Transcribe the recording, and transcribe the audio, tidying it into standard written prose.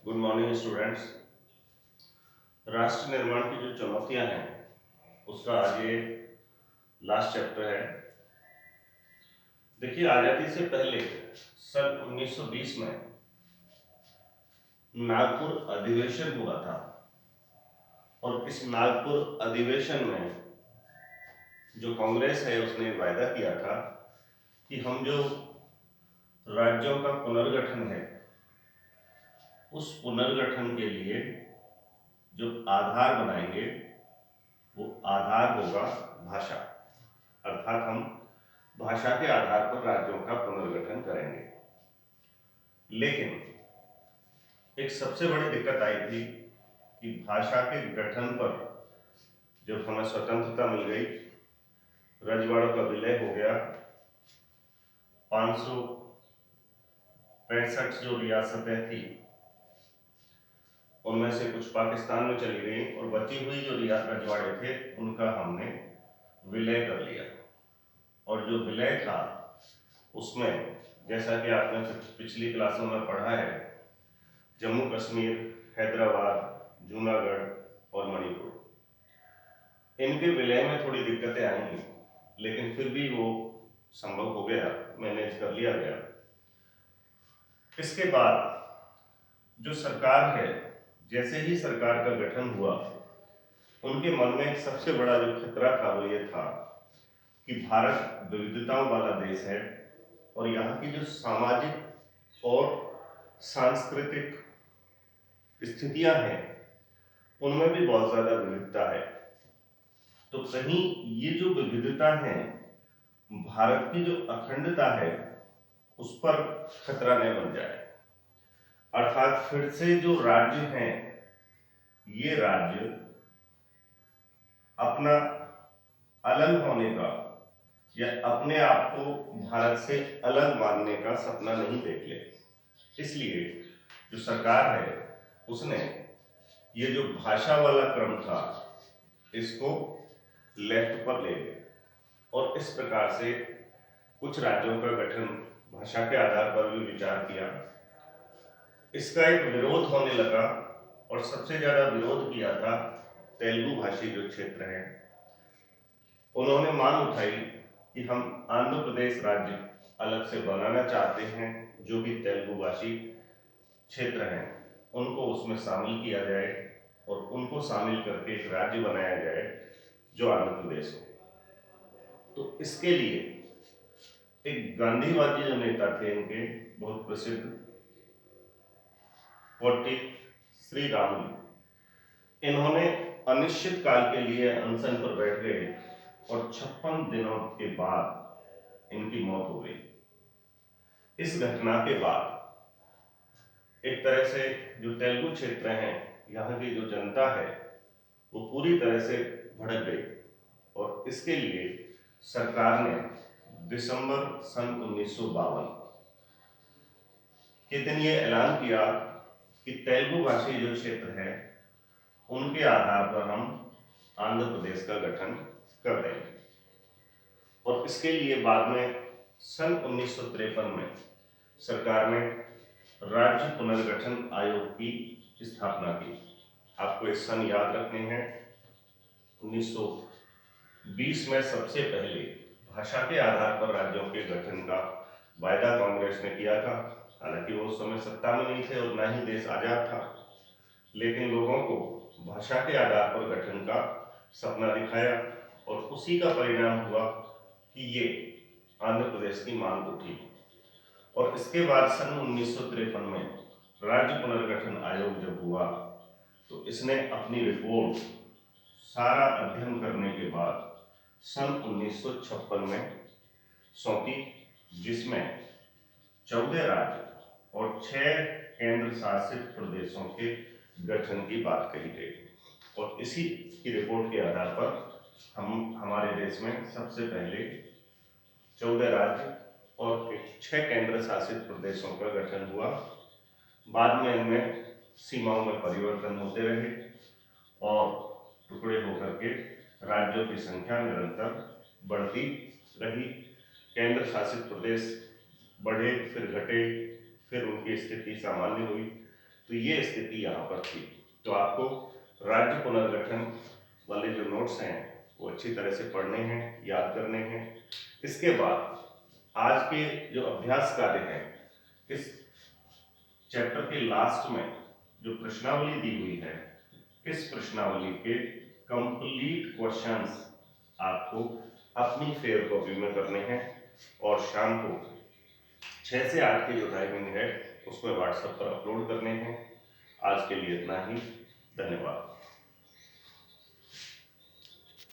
Good morning students. राष्ट्र निर्माण की जो चुनौतियां हैं उसका आज ये लास्ट चैप्टर है। देखिए, आजादी से पहले सन 1920 में नागपुर अधिवेशन हुआ था और इस नागपुर अधिवेशन में जो कांग्रेस है उसने वायदा किया था कि हम जो राज्यों का पुनर्गठन है उस पुनर्गठन के लिए जो आधार बनाएंगे वो आधार होगा भाषा, अर्थात हम भाषा के आधार पर राज्यों का पुनर्गठन करेंगे। लेकिन एक सबसे बड़ी दिक्कत आई थी कि भाषा के गठन पर जब हमें स्वतंत्रता मिल गई, रजवाड़ों का विलय हो गया, 565 जो रियासतें थी उनमें से कुछ पाकिस्तान में चली गई और बची हुई जो रजवाड़े थे उनका हमने विलय कर लिया। और जो विलय था उसमें, जैसा कि आपने पिछली क्लासों में पढ़ा है, जम्मू कश्मीर, हैदराबाद, जूनागढ़ और मणिपुर, इनके विलय में थोड़ी दिक्कतें आएंगी, लेकिन फिर भी वो संभव हो गया, मैनेज कर लिया गया। इसके बाद जो सरकार है, जैसे ही सरकार का गठन हुआ, उनके मन में एक सबसे बड़ा जो खतरा था वो ये था कि भारत विविधताओं वाला देश है और यहाँ की जो सामाजिक और सांस्कृतिक स्थितियां हैं उनमें भी बहुत ज्यादा विविधता है। तो कहीं ये जो विविधता है, भारत की जो अखंडता है, उस पर खतरा न बन जाए। अर्थात फिर से जो राज्य हैं, ये राज्य अपना अलग होने का या अपने आप को भारत से अलग मानने का सपना नहीं देख ले। इसलिए जो सरकार है उसने ये जो भाषा वाला क्रम था इसको लेफ्ट पर ले गए और इस प्रकार से कुछ राज्यों का गठन भाषा के आधार पर भी विचार किया। इसका एक विरोध होने लगा और सबसे ज्यादा विरोध किया था तेलुगु भाषी जो क्षेत्र है। उन्होंने मांग उठाई कि हम आंध्र प्रदेश राज्य अलग से बनाना चाहते हैं, जो भी तेलुगु भाषी क्षेत्र हैं उनको उसमें शामिल किया जाए और उनको शामिल करके एक राज्य बनाया जाए जो आंध्र प्रदेश हो। तो इसके लिए एक गांधीवादी जो नेता थे इनके, बहुत प्रसिद्ध पोटी श्री राम, इन्होंने अनिश्चित काल के लिए अनशन पर बैठ गए और 56 दिनों के बाद इनकी मौत हो गई। इस घटना के बाद एक तरह से जो तेलुगु क्षेत्र हैं, यहाँ की जो जनता है वो पूरी तरह से भड़क गई और इसके लिए सरकार ने दिसंबर सन 1952 के दिन ये ऐलान किया कि तेलुगु भाषी जो क्षेत्र है उनके आधार पर हम आंध्र प्रदेश का गठन कर देंगे। और इसके लिए बाद में सन 1953 में सरकार ने राज्य पुनर्गठन आयोग की स्थापना की। आपको एक सन याद रखने हैं, 1920 में सबसे पहले भाषा के आधार पर राज्यों के गठन का वायदा कांग्रेस ने किया था। हालांकि वो उस समय सत्ता में नहीं थे और ना ही देश आजाद था, लेकिन लोगों को भाषा के आधार पर गठन का सपना दिखाया और उसी का परिणाम हुआ कि ये आंध्र प्रदेश की मांग उठी। और इसके बाद सन 1953 में राज्य पुनर्गठन आयोग जब हुआ तो इसने अपनी रिपोर्ट सारा अध्ययन करने के बाद सन 1956 में सौंपी, जिसमें 14 राज्य और 6 केंद्र शासित प्रदेशों के गठन की बात कही गई। और इसी की रिपोर्ट के आधार पर हमारे देश में सबसे पहले 14 राज्य और 6 केंद्र शासित प्रदेशों का गठन हुआ। बाद में इनमें सीमाओं में परिवर्तन होते रहे और टुकड़े होकर के राज्यों की संख्या निरंतर बढ़ती रही। केंद्र शासित प्रदेश बढ़े, फिर घटे, फिर उनकी स्थिति सामान्य हुई। तो ये स्थिति यहाँ पर थी। तो आपको राज्य पुनर्गठन वाले जो नोट्स हैं वो अच्छी तरह से पढ़ने हैं, याद करने हैं। इसके बाद आज के जो अभ्यास कार्य हैं, इस चैप्टर के लास्ट में जो प्रश्नावली दी हुई है, इस प्रश्नावली के कंप्लीट क्वेश्चंस आपको अपनी फेयर कॉपी में करने हैं और शाम को 6 से 8 की जो टाइमिंग है उसमें व्हाट्सएप पर अपलोड करने हैं। आज के लिए इतना ही। धन्यवाद।